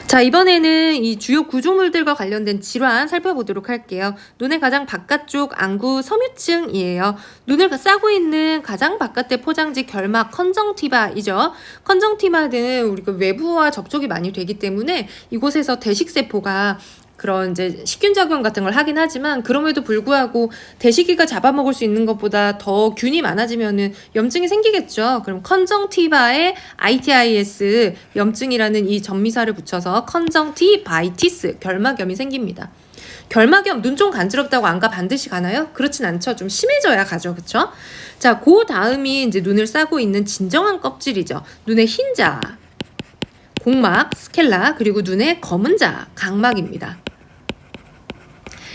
자, 이번에는 이 주요 구조물들과 관련된 질환 살펴보도록 할게요. 눈의 가장 바깥쪽 안구 섬유층이에요. 눈을 싸고 있는 가장 바깥의 포장지 결막 컨정티바이죠. 컨정티바는 우리가 외부와 접촉이 많이 되기 때문에 이곳에서 대식세포가 그런 이제 식균작용 같은 걸 하긴 하지만, 그럼에도 불구하고 대식이가 잡아먹을 수 있는 것보다 더 균이 많아지면은 염증이 생기겠죠. 그럼 컨정티바에 ITIS 염증이라는 이 전미사를 붙여서 컨정티바이티스 결막염이 생깁니다. 결막염, 눈 좀 간지럽다고 안과 반드시 가나요? 그렇진 않죠. 좀 심해져야 가죠. 그쵸? 자, 그 다음이 이제 눈을 싸고 있는 진정한 껍질이죠. 눈의 흰자, 공막, 스켈라, 그리고 눈의 검은 자, 각막입니다.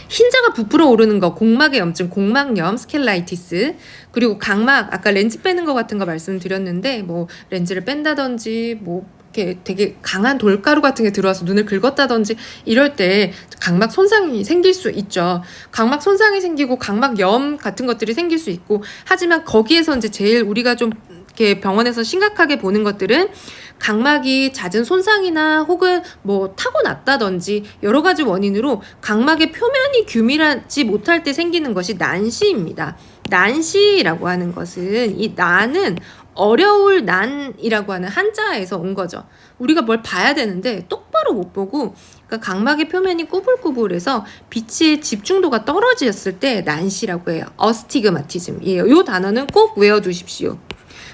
흰자가 부풀어 오르는 거, 공막의 염증, 공막염, 스켈라이티스. 그리고 각막, 아까 렌즈 빼는 거 같은 거 말씀드렸는데, 뭐 렌즈를 뺀다든지 뭐 이렇게 되게 강한 돌가루 같은 게 들어와서 눈을 긁었다든지 이럴 때 각막 손상이 생길 수 있죠. 각막 손상이 생기고 각막염 같은 것들이 생길 수 있고, 하지만 거기에서 이제 제일 우리가 좀 이렇게 병원에서 심각하게 보는 것들은 각막이 잦은 손상이나 혹은 뭐 타고났다든지 여러 가지 원인으로 각막의 표면이 규밀하지 못할 때 생기는 것이 난시입니다. 난시라고 하는 것은, 이 난은 어려울 난이라고 하는 한자에서 온 거죠. 우리가 뭘 봐야 되는데 똑바로 못 보고, 그러니까 각막의 표면이 꾸불꾸불해서 빛의 집중도가 떨어졌을 때 난시라고 해요. 어스티그마티즘이에요. 이 단어는 꼭 외워두십시오.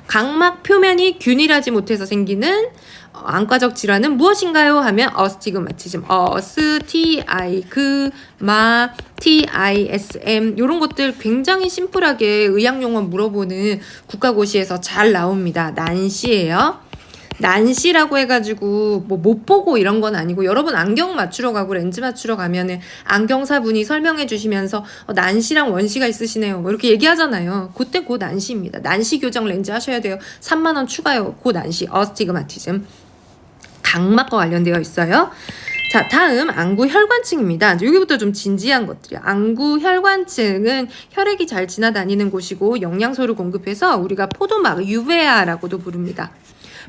각막 표면이 균일하지 못해서 생기는 안과적 질환은 무엇인가요? 하면 어스티그마티즘, TISM 이런 것들 굉장히 심플하게 의학용어 물어보는 국가고시에서 잘 나옵니다. 난시예요. 난시라고 해가지고 뭐 못 보고 이런 건 아니고, 여러분 안경 맞추러 가고 렌즈 맞추러 가면은 안경사분이 설명해 주시면서 난시랑 원시가 있으시네요 뭐 이렇게 얘기하잖아요. 그때 그 난시입니다. 난시 교정 렌즈 하셔야 돼요. 3만 원 추가요. 그 난시, 어스티그마티즘, 각막과 관련되어 있어요. 자, 다음 안구 혈관층입니다. 여기부터 좀 진지한 것들이야. 안구 혈관층은 혈액이 잘 지나다니는 곳이고 영양소를 공급해서 우리가 포도막, 유베아라고도 부릅니다.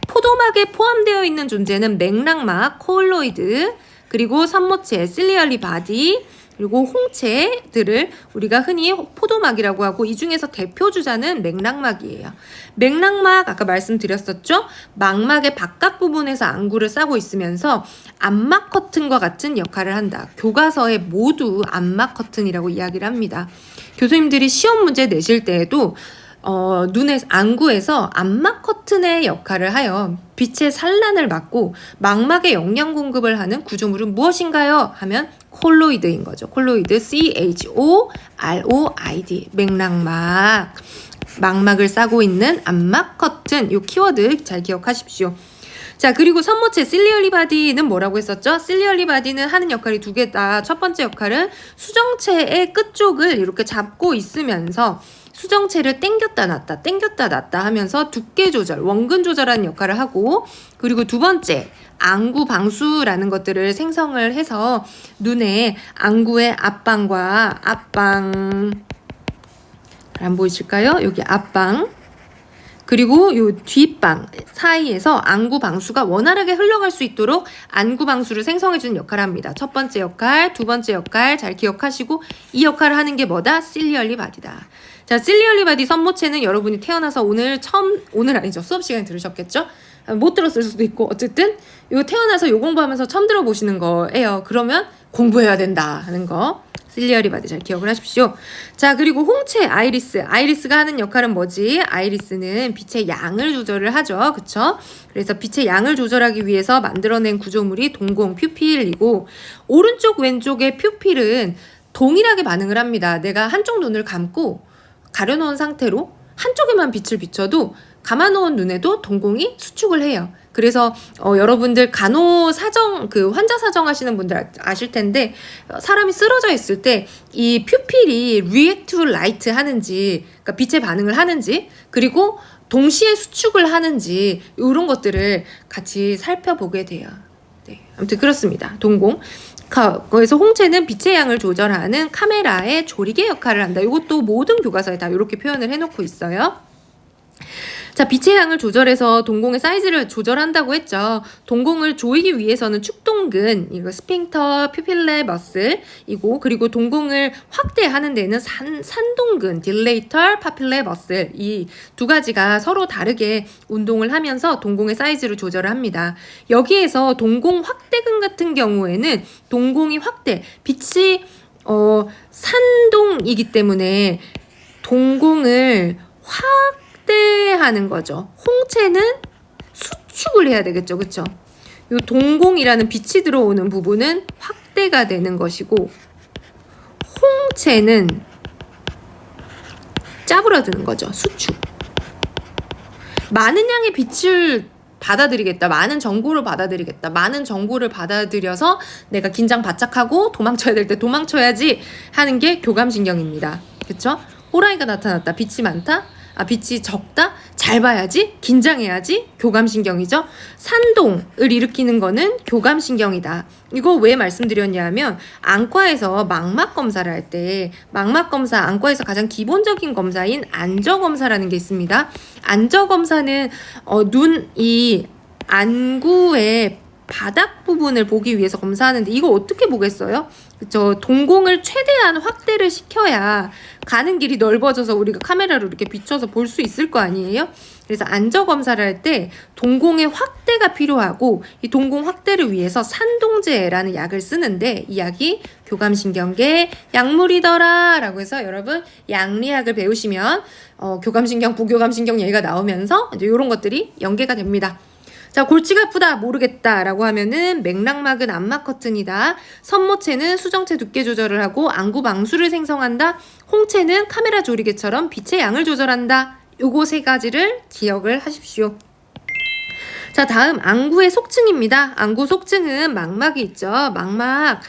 포도막에 포함되어 있는 존재는 맥락막, 콜로이드, 그리고 선모체, 실리얼리 바디, 그리고 홍채들을 우리가 흔히 포도막이라고 하고, 이 중에서 대표 주자는 맥락막이에요. 맥락막 아까 말씀드렸었죠? 망막의 바깥 부분에서 안구를 싸고 있으면서 안막 커튼과 같은 역할을 한다. 교과서에 모두 안막 커튼이라고 이야기를 합니다. 교수님들이 시험 문제 내실 때에도 눈의 안구에서 안막 커튼의 역할을 하여 빛의 산란을 막고 망막에 영양 공급을 하는 구조물은 무엇인가요? 하면 콜로이드인 거죠. 콜로이드, CHOROID, 맥락막, 망막을 싸고 있는 안막 커튼, 이 키워드 잘 기억하십시오. 자, 그리고 선모체, 실리얼리 바디는 뭐라고 했었죠? 실리얼리 바디는 하는 역할이 두 개다. 첫 번째 역할은 수정체의 끝쪽을 이렇게 잡고 있으면서 수정체를 당겼다 놨다 하면서 두께 조절, 원근 조절하는 역할을 하고, 그리고 두 번째, 안구 방수라는 것들을 생성을 해서 눈에 안구의 앞방과 앞방, 안 보이실까요? 여기 앞방, 그리고 요 뒷방 사이에서 안구 방수가 원활하게 흘러갈 수 있도록 안구 방수를 생성해주는 역할을 합니다. 첫 번째 역할, 두 번째 역할 잘 기억하시고, 이 역할을 하는 게 뭐다? 실리얼리 바디다. 자, 실리얼리 바디 선모체는 여러분이 태어나서 오늘 아니죠. 수업 시간에 들으셨겠죠? 못 들었을 수도 있고, 어쨌든 요 태어나서 요 공부하면서 처음 들어보시는 거예요. 그러면 공부해야 된다 하는 거. 실리얼리 바디 잘 기억을 하십시오. 자, 그리고 홍채, 아이리스가 하는 역할은 뭐지? 아이리스는 빛의 양을 조절을 하죠. 그쵸? 그래서 빛의 양을 조절하기 위해서 만들어낸 구조물이 동공, 퓨필이고, 오른쪽 왼쪽의 퓨필은 동일하게 반응을 합니다. 내가 한쪽 눈을 감고 가려놓은 상태로 한쪽에만 빛을 비춰도 감아놓은 눈에도 동공이 수축을 해요. 그래서 여러분들 간호사정, 그 환자 사정하시는 분들 아실 텐데, 사람이 쓰러져 있을 때 이 퓨필이 react to light 하는지, 그러니까 빛에 반응을 하는지, 그리고 동시에 수축을 하는지, 이런 것들을 같이 살펴보게 돼요. 네, 아무튼 그렇습니다. 동공. 거기서 홍채는 빛의 양을 조절하는 카메라의 조리개 역할을 한다. 이것도 모든 교과서에 다 이렇게 표현을 해놓고 있어요. 자, 빛의 양을 조절해서 동공의 사이즈를 조절한다고 했죠. 동공을 조이기 위해서는 축동근, 이거 스핑터, 퓨필레 머슬이고, 그리고 동공을 확대하는 데는 산동근, 딜레이터, 파필레 머슬, 이 두 가지가 서로 다르게 운동을 하면서 동공의 사이즈를 조절을 합니다. 여기에서 동공 확대근 같은 경우에는 동공이 확대, 빛이 산동이기 때문에 동공을 확대하는 거죠. 홍채는 수축을 해야 되겠죠. 그쵸? 요 동공이라는 빛이 들어오는 부분은 확대가 되는 것이고, 홍채는 짜부러드는 거죠. 수축. 많은 양의 빛을 받아들이겠다. 많은 정보를 받아들이겠다. 많은 정보를 받아들여서 내가 긴장 바짝하고 도망쳐야 될 때 도망쳐야지 하는 게 교감신경입니다. 그쵸? 호랑이가 나타났다. 빛이 많다. 빛이 적다? 잘 봐야지, 긴장해야지, 교감신경이죠. 산동을 일으키는 거는 교감신경이다. 이거 왜 말씀드렸냐면, 안과에서 망막 검사를 할 때, 망막 검사, 안과에서 가장 기본적인 검사인 안저검사라는 게 있습니다. 안저검사는 이 안구의 바닥 부분을 보기 위해서 검사하는데, 이거 어떻게 보겠어요? 그쵸? 동공을 최대한 확대를 시켜야 가는 길이 넓어져서 우리가 카메라로 이렇게 비춰서 볼 수 있을 거 아니에요? 그래서 안저 검사를 할 때 동공의 확대가 필요하고, 이 동공 확대를 위해서 산동제라는 약을 쓰는데, 이 약이 교감신경계 약물이더라 라고 해서 여러분 양리학을 배우시면 교감신경, 부교감신경 얘기가 나오면서 이제 이런 것들이 연계가 됩니다. 자, 골치가 아프다 모르겠다 라고 하면은 맥락막은 안막 커튼이다. 선모체는 수정체 두께 조절을 하고 안구 망수를 생성한다. 홍채는 카메라 조리개처럼 빛의 양을 조절한다. 요거 세 가지를 기억을 하십시오. 자, 다음 안구의 속층입니다. 안구 속층은 망막이 있죠. 망막.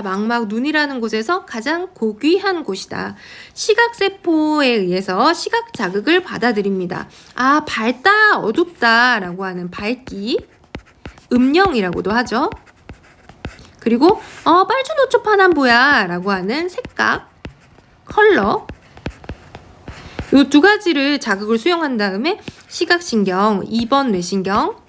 망막, 눈이라는 곳에서 가장 고귀한 곳이다. 시각세포에 의해서 시각 자극을 받아들입니다. 밝다, 어둡다 라고 하는 밝기, 음영이라고도 하죠. 그리고 빨주노초 파남보야 라고 하는 색각, 컬러, 이 두 가지를 자극을 수용한 다음에 시각신경, 2번 뇌신경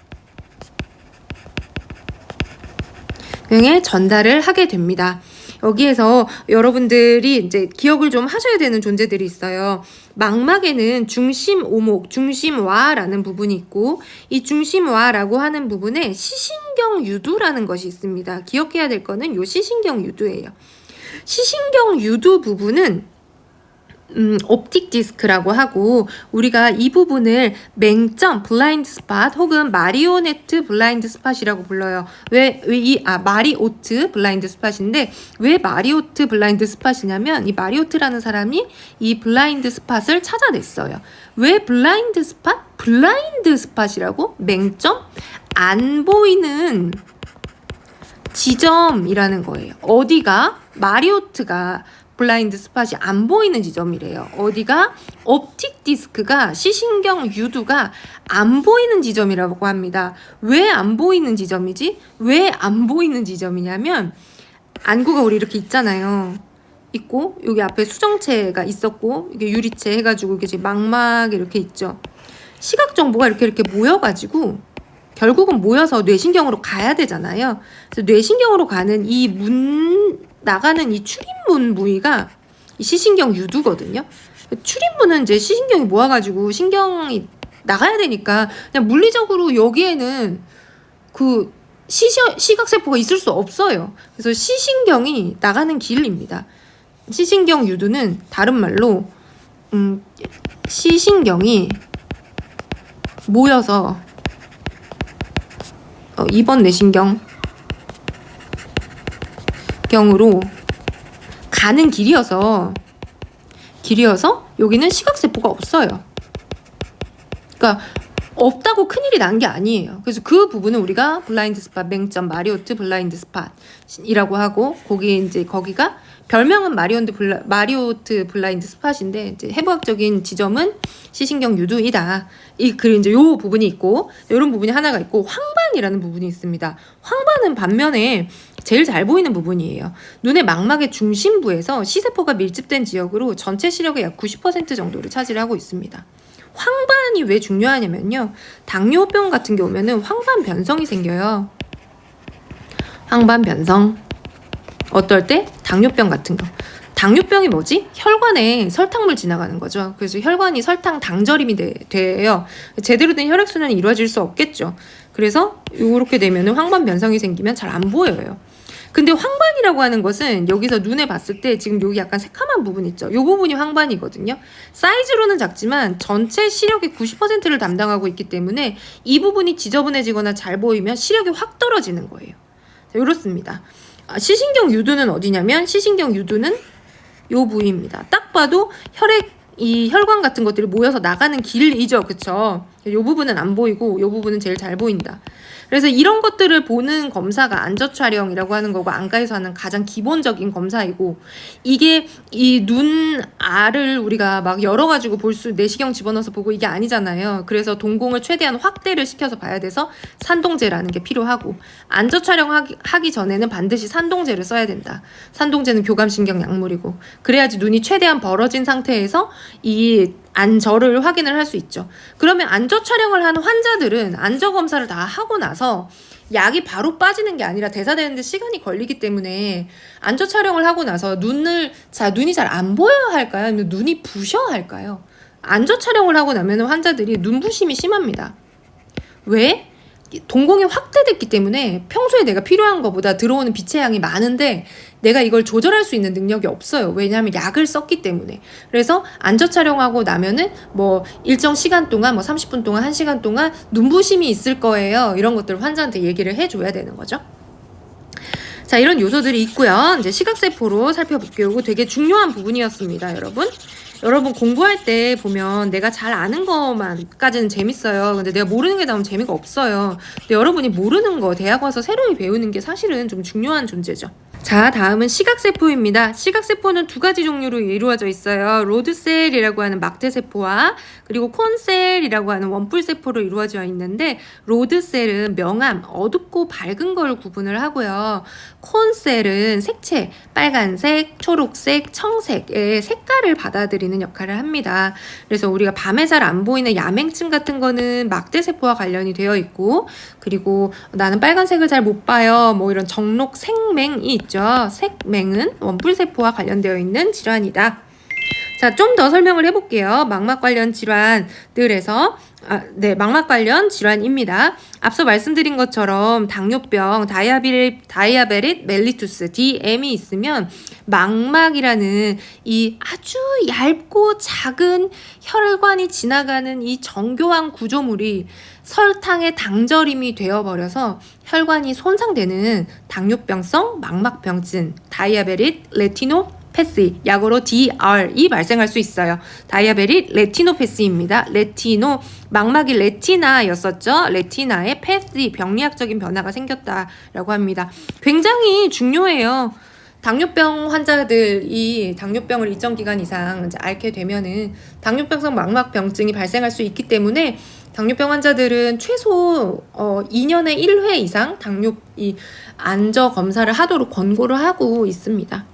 에 전달을 하게 됩니다. 여기에서 여러분들이 이제 기억을 좀 하셔야 되는 존재들이 있어요. 망막에는 중심오목, 중심와라는 부분이 있고, 이 중심와라고 하는 부분에 시신경 유두라는 것이 있습니다. 기억해야 될 거는 요 시신경 유두예요. 시신경 유두 부분은 옵틱 디스크라고 하고, 우리가 이 부분을 맹점 블라인드 스팟 혹은 마리오네트 블라인드 스팟이라고 불러요. 마리오트 블라인드 스팟인데, 왜 마리오트 블라인드 스팟이냐면, 이 마리오트라는 사람이 이 블라인드 스팟을 찾아냈어요. 왜 블라인드 스팟? 블라인드 스팟이라고? 맹점? 안 보이는 지점이라는 거예요. 어디가? 마리오트가 블라인드 스팟이 안 보이는 지점이래요. 어디가? 옵틱 디스크가, 시신경 유두가 안 보이는 지점이라고 합니다. 왜 안 보이는 지점이지? 왜 안 보이는 지점이냐면, 안구가 우리 이렇게 있잖아요. 있고, 여기 앞에 수정체가 있었고, 이게 유리체 해가지고 이게 망막이 이렇게 있죠. 시각 정보가 이렇게 모여가지고 결국은 모여서 뇌신경으로 가야 되잖아요. 그래서 뇌신경으로 가는 나가는 이 출입문 부위가 이 시신경 유두거든요. 출입문은 이제 시신경이 모아가지고 신경이 나가야 되니까 그냥 물리적으로 여기에는 그 시각세포가 있을 수 없어요. 그래서 시신경이 나가는 길입니다. 시신경 유두는 다른 말로 시신경이 모여서 2번 뇌신경 경으로 가는 길이어서 여기는 시각세포가 없어요. 그러니까 없다고 큰일이 난 게 아니에요. 그래서 그 부분은 우리가 블라인드 스팟, 맹점, 마리오트 블라인드 스팟이라고 하고, 거기가 별명은 마리오트 블라인드 스팟인데, 이제 해부학적인 지점은 시신경 유두이다. 그리고 이제 요 부분이 있고, 이런 부분이 하나가 있고, 황반이라는 부분이 있습니다. 황반은 반면에 제일 잘 보이는 부분이에요. 눈의 망막의 중심부에서 시세포가 밀집된 지역으로 전체 시력의 약 90% 정도를 차지하고 있습니다. 황반이 왜 중요하냐면요. 당뇨병 같은 경우에는 황반 변성이 생겨요. 황반 변성. 어떨 때? 당뇨병 같은 거. 당뇨병이 뭐지? 혈관에 설탕물 지나가는 거죠. 그래서 혈관이 설탕 당절임이 돼요. 제대로 된 혈액순환이 이루어질 수 없겠죠. 그래서 이렇게 되면 황반 변성이 생기면 잘 안 보여요. 근데 황반이라고 하는 것은 여기서 눈에 봤을 때 지금 여기 약간 새카만 부분 있죠. 이 부분이 황반이거든요. 사이즈로는 작지만 전체 시력의 90%를 담당하고 있기 때문에 이 부분이 지저분해지거나 잘 보이면 시력이 확 떨어지는 거예요. 자, 이렇습니다. 시신경 유두는 어디냐면 시신경 유두는 요 부위입니다. 딱 봐도 이 혈관 같은 것들이 모여서 나가는 길이죠. 그쵸? 요 부분은 안 보이고 요 부분은 제일 잘 보인다. 그래서 이런 것들을 보는 검사가 안저 촬영이라고 하는 거고 안과에서 하는 가장 기본적인 검사이고 이게 이 눈 알을 우리가 막 열어가지고 내시경 집어넣어서 보고 이게 아니잖아요. 그래서 동공을 최대한 확대를 시켜서 봐야 돼서 산동제라는 게 필요하고 안저 촬영하기 전에는 반드시 산동제를 써야 된다. 산동제는 교감신경 약물이고 그래야지 눈이 최대한 벌어진 상태에서 이 안저를 확인을 할 수 있죠. 그러면 안저 촬영을 하는 환자들은 안저 검사를 다 하고 나서 약이 바로 빠지는 게 아니라 대사되는데 시간이 걸리기 때문에 안저 촬영을 하고 나서 눈이 잘 안 보여야 할까요? 아니면 눈이 부셔야 할까요? 안저 촬영을 하고 나면 환자들이 눈부심이 심합니다. 왜? 동공이 확대됐기 때문에 평소에 내가 필요한 것보다 들어오는 빛의 양이 많은데 내가 이걸 조절할 수 있는 능력이 없어요. 왜냐하면 약을 썼기 때문에. 그래서 안저 촬영하고 나면은 뭐 일정 시간 동안 뭐 30분 동안 1시간 동안 눈부심이 있을 거예요. 이런 것들을 환자한테 얘기를 해줘야 되는 거죠. 자, 이런 요소들이 있고요. 이제 시각세포로 살펴볼게요. 이거 되게 중요한 부분이었습니다, 여러분. 여러분 공부할 때 보면 내가 잘 아는 것만까지는 재밌어요. 근데 내가 모르는 게 나오면 재미가 없어요. 근데 여러분이 모르는 거 대학 와서 새로이 배우는 게 사실은 좀 중요한 존재죠. 자, 다음은 시각세포입니다. 시각세포는 두 가지 종류로 이루어져 있어요. 로드셀이라고 하는 막대세포와 그리고 콘셀이라고 하는 원뿔세포로 이루어져 있는데 로드셀은 명암, 어둡고 밝은 걸 구분을 하고요. 콘셀은 색채, 빨간색, 초록색, 청색의 색깔을 받아들이는 역할을 합니다. 그래서 우리가 밤에 잘 안 보이는 야맹증 같은 거는 막대세포와 관련이 되어 있고 그리고 나는 빨간색을 잘 못 봐요. 뭐 이런 정록 색맹이 있죠. 색맹은 원뿔세포와 관련되어 있는 질환이다. 자, 좀 더 설명을 해볼게요. 망막 관련 질환들에서 망막 관련 질환입니다. 앞서 말씀드린 것처럼 당뇨병, 다이아베릿 멜리투스, DM이 있으면 망막이라는 이 아주 얇고 작은 혈관이 지나가는 이 정교한 구조물이 설탕의 당절임이 되어버려서 혈관이 손상되는 당뇨병성 망막병증, 다이아베릿 레티노패시, 약어로 DR이 발생할 수 있어요. 다이아베릿 레티노패시입니다. 레티노, 망막이 레티나였었죠. 레티나에 패시, 병리학적인 변화가 생겼다라고 합니다. 굉장히 중요해요. 당뇨병 환자들이 당뇨병을 일정 기간 이상 이제 앓게 되면은 당뇨병성 망막병증이 발생할 수 있기 때문에 당뇨병 환자들은 최소 2년에 1회 이상 안저 검사를 하도록 권고를 하고 있습니다.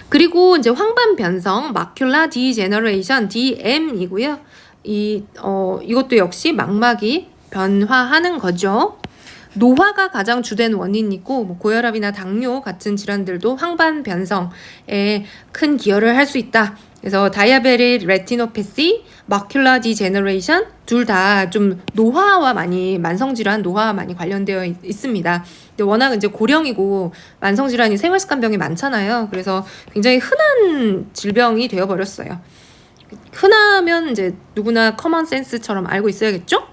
그리고 이제 황반 변성, 마큘라 디제너레이션, DM이고요. 이것도 역시 망막이 변화하는 거죠. 노화가 가장 주된 원인이고 뭐 고혈압이나 당뇨 같은 질환들도 황반 변성에 큰 기여를 할 수 있다. 그래서 다이아베릿 레티노패시, 마큘라 디제너레이션 둘 다 좀 만성질환 노화와 많이 관련되어 있습니다. 근데 워낙 이제 고령이고 만성질환이 생활습관병이 많잖아요. 그래서 굉장히 흔한 질병이 되어버렸어요. 흔하면 이제 누구나 커먼 센스처럼 알고 있어야겠죠?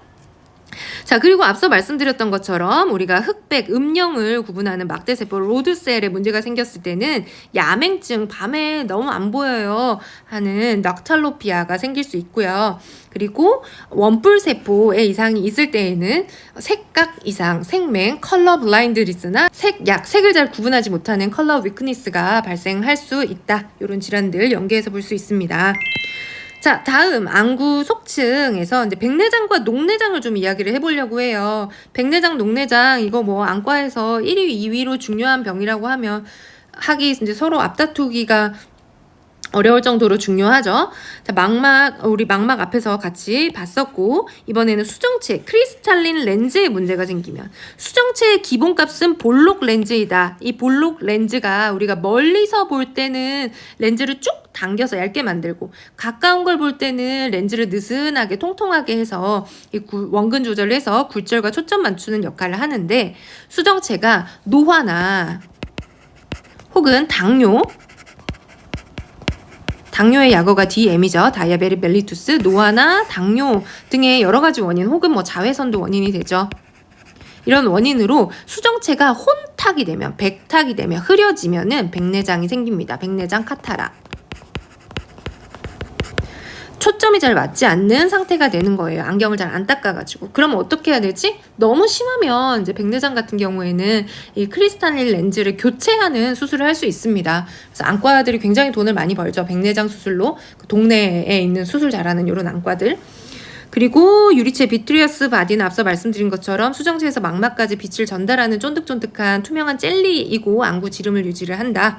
자, 그리고 앞서 말씀드렸던 것처럼 우리가 흑백, 음영을 구분하는 막대세포 로드셀에 문제가 생겼을 때는 야맹증, 밤에 너무 안 보여요 하는 넉탈로피아가 생길 수 있고요. 그리고 원뿔세포에 이상이 있을 때에는 색각 이상, 색맹, 컬러 블라인드리스나 색을 잘 구분하지 못하는 컬러 위크니스가 발생할 수 있다. 이런 질환들 연계해서 볼 수 있습니다. 자, 다음 안구 속층에서 이제 백내장과 녹내장을 좀 이야기를 해보려고 해요. 백내장, 녹내장 이거 뭐 안과에서 1위, 2위로 중요한 병이라고 하면 이제 서로 앞다투기가 어려울 정도로 중요하죠. 자, 우리 망막 앞에서 같이 봤었고, 이번에는 수정체, 크리스탈린 렌즈에 문제가 생기면, 수정체의 기본값은 볼록 렌즈이다. 이 볼록 렌즈가 우리가 멀리서 볼 때는 렌즈를 쭉 당겨서 얇게 만들고, 가까운 걸 볼 때는 렌즈를 느슨하게 통통하게 해서 이 원근 조절을 해서 굴절과 초점 맞추는 역할을 하는데, 수정체가 노화나 혹은 당뇨의 약어가 DM이죠. 다이아베틱 멜리투스, 노화나 당뇨 등의 여러 가지 원인 혹은 뭐 자외선도 원인이 되죠. 이런 원인으로 수정체가 혼탁이 되면, 백탁이 되면, 흐려지면은 백내장이 생깁니다. 백내장 카타락. 초점이 잘 맞지 않는 상태가 되는 거예요. 안경을 잘 안 닦아가지고. 그러면 어떻게 해야 되지? 너무 심하면 이제 백내장 같은 경우에는 이 크리스탈린 렌즈를 교체하는 수술을 할 수 있습니다. 그래서 안과들이 굉장히 돈을 많이 벌죠. 백내장 수술로 그 동네에 있는 수술 잘하는 이런 안과들. 그리고 유리체 비트리어스 바디는 앞서 말씀드린 것처럼 수정체에서 망막까지 빛을 전달하는 쫀득쫀득한 투명한 젤리이고 안구 지름을 유지를 한다.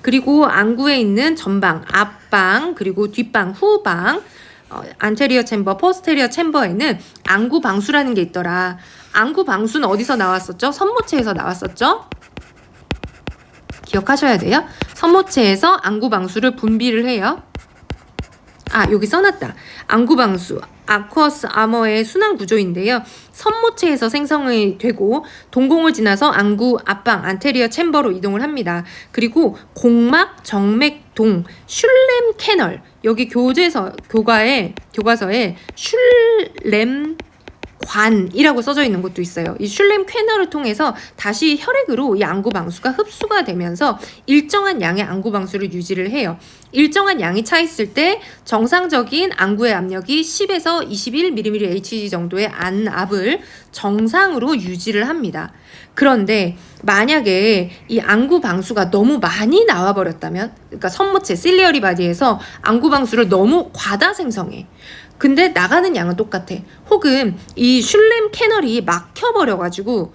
그리고 안구에 있는 전방, 앞방, 그리고 뒷방, 후방, 안테리어 챔버, 포스테리어 챔버에는 안구 방수라는 게 있더라. 안구 방수는 어디서 나왔었죠? 선모체에서 나왔었죠? 기억하셔야 돼요. 선모체에서 안구 방수를 분비를 해요. 여기 써놨다. 안구 방수, 아쿠어스 아머의 순환 구조인데요. 선모체에서 생성이 되고 동공을 지나서 안구 앞방 안테리어 챔버로 이동을 합니다. 그리고 공막 정맥동 슐렘 캐널, 여기 교과서에 슐렘 관이라고 써져 있는 것도 있어요. 이 슐렘 캐널을 통해서 다시 혈액으로 이 안구 방수가 흡수가 되면서 일정한 양의 안구 방수를 유지를 해요. 일정한 양이 차 있을 때 정상적인 안구의 압력이 10에서 21mmHg 정도의 안압을 정상으로 유지를 합니다. 그런데 만약에 이 안구 방수가 너무 많이 나와버렸다면, 그러니까 선모체 실리어리 바디에서 안구 방수를 너무 과다 생성해. 근데 나가는 양은 똑같아. 혹은 이 슐렘 캐널이 막혀버려가지고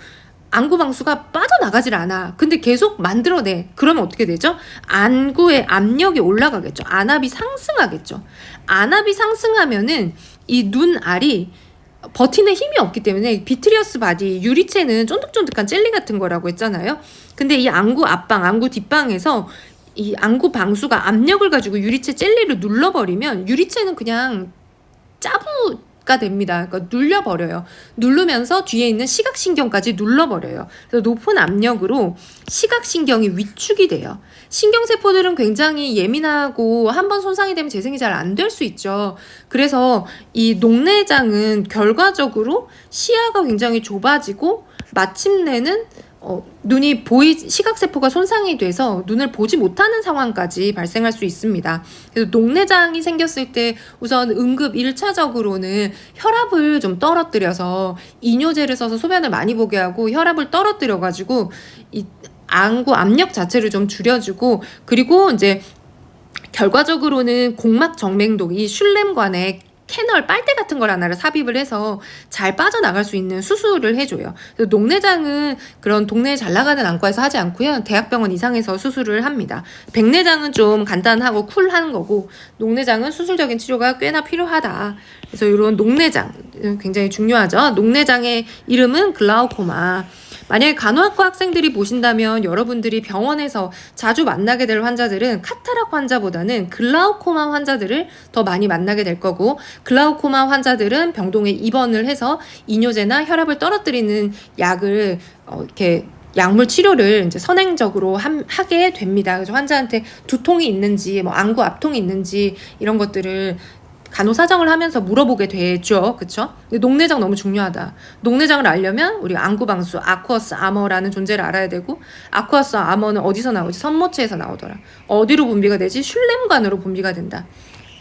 안구 방수가 빠져나가질 않아. 근데 계속 만들어내. 그러면 어떻게 되죠? 안구의 압력이 올라가겠죠. 안압이 상승하겠죠. 안압이 상승하면은 이 눈알이 버티는 힘이 없기 때문에 비트리어스 바디, 유리체는 쫀득쫀득한 젤리 같은 거라고 했잖아요. 근데 이 안구 앞방, 안구 뒷방에서 이 안구 방수가 압력을 가지고 유리체 젤리를 눌러버리면 유리체는 그냥 짜부가 됩니다. 그러니까 눌려버려요. 누르면서 뒤에 있는 시각신경까지 눌러버려요. 그래서 높은 압력으로 시각신경이 위축이 돼요. 신경세포들은 굉장히 예민하고 한번 손상이 되면 재생이 잘 안 될 수 있죠. 그래서 이 녹내장은 결과적으로 시야가 굉장히 좁아지고 마침내는 눈이 시각세포가 손상이 돼서 눈을 보지 못하는 상황까지 발생할 수 있습니다. 그래서 녹내장이 생겼을 때 우선 응급 1차적으로는 혈압을 좀 떨어뜨려서 이뇨제를 써서 소변을 많이 보게 하고 혈압을 떨어뜨려가지고 이 안구 압력 자체를 좀 줄여주고, 그리고 이제 결과적으로는 공막 정맥동, 이 슐렘관에 캐널 빨대 같은 걸 하나를 삽입을 해서 잘 빠져나갈 수 있는 수술을 해줘요. 그래서 녹내장은 그런 동네에 잘 나가는 안과에서 하지 않고요. 대학병원 이상에서 수술을 합니다. 백내장은 좀 간단하고 쿨한 거고, 녹내장은 수술적인 치료가 꽤나 필요하다. 그래서 이런 녹내장 굉장히 중요하죠. 녹내장의 이름은 글라우코마. 만약에 간호학과 학생들이 보신다면 여러분들이 병원에서 자주 만나게 될 환자들은 카타락 환자보다는 글라우코마 환자들을 더 많이 만나게 될 거고, 글라우코마 환자들은 병동에 입원을 해서 이뇨제나 혈압을 떨어뜨리는 약을 이렇게 약물 치료를 이제 선행적으로 하게 됩니다. 그래서 환자한테 두통이 있는지, 뭐 안구 압통이 있는지 이런 것들을 간호사정을 하면서 물어보게 되죠. 그쵸? 근데 녹내장 너무 중요하다. 녹내장을 알려면 우리 안구방수, 아쿠어스 아머라는 존재를 알아야 되고, 아쿠어스 아머는 어디서 나오지? 선모체에서 나오더라. 어디로 분비가 되지? 슐렘관으로 분비가 된다.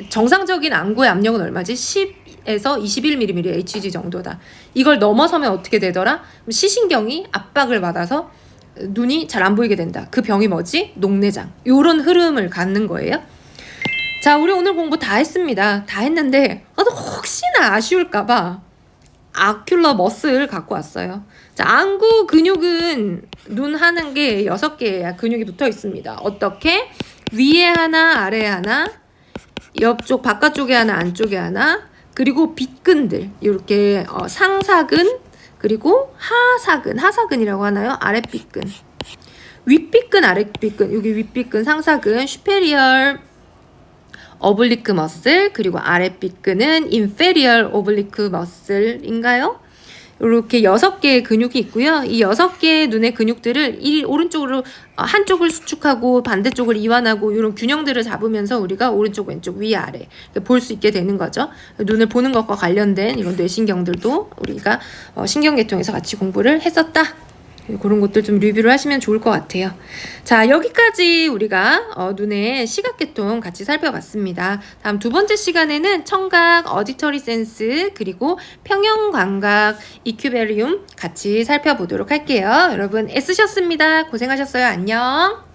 정상적인 안구의 압력은 얼마지? 10에서 21mmHg 정도다. 이걸 넘어서면 어떻게 되더라? 시신경이 압박을 받아서 눈이 잘 안 보이게 된다. 그 병이 뭐지? 녹내장. 요런 흐름을 갖는 거예요. 자, 우리 오늘 공부 다 했습니다. 다 했는데 혹시나 아쉬울까봐 아큘러 머슬 갖고 왔어요. 자, 안구 근육은 눈 하는 게 6개의 근육이 붙어 있습니다. 어떻게? 위에 하나, 아래에 하나, 옆쪽 바깥쪽에 하나, 안쪽에 하나, 그리고 빗근들 이렇게 상사근 그리고 하사근이라고 하나요? 아랫빗근, 윗빗근, 아랫빗근, 여기 윗빗근, 상사근, 슈페리얼 어블리크 머슬, 그리고 아랫빗근은 인페리얼 오블리크 머슬인가요? 이렇게 6개의 근육이 있고요. 이 6개의 눈의 근육들을 오른쪽으로 한쪽을 수축하고 반대쪽을 이완하고 이런 균형들을 잡으면서 우리가 오른쪽, 왼쪽, 위, 아래 볼 수 있게 되는 거죠. 눈을 보는 것과 관련된 이런 뇌신경들도 우리가 신경계통에서 같이 공부를 했었다. 그런 것들 좀 리뷰를 하시면 좋을 것 같아요. 자, 여기까지 우리가 눈의 시각계통 같이 살펴봤습니다. 다음 두 번째 시간에는 청각, 어디터리 센스, 그리고 평형광각, 이큐베리움 같이 살펴보도록 할게요. 여러분 애쓰셨습니다. 고생하셨어요. 안녕.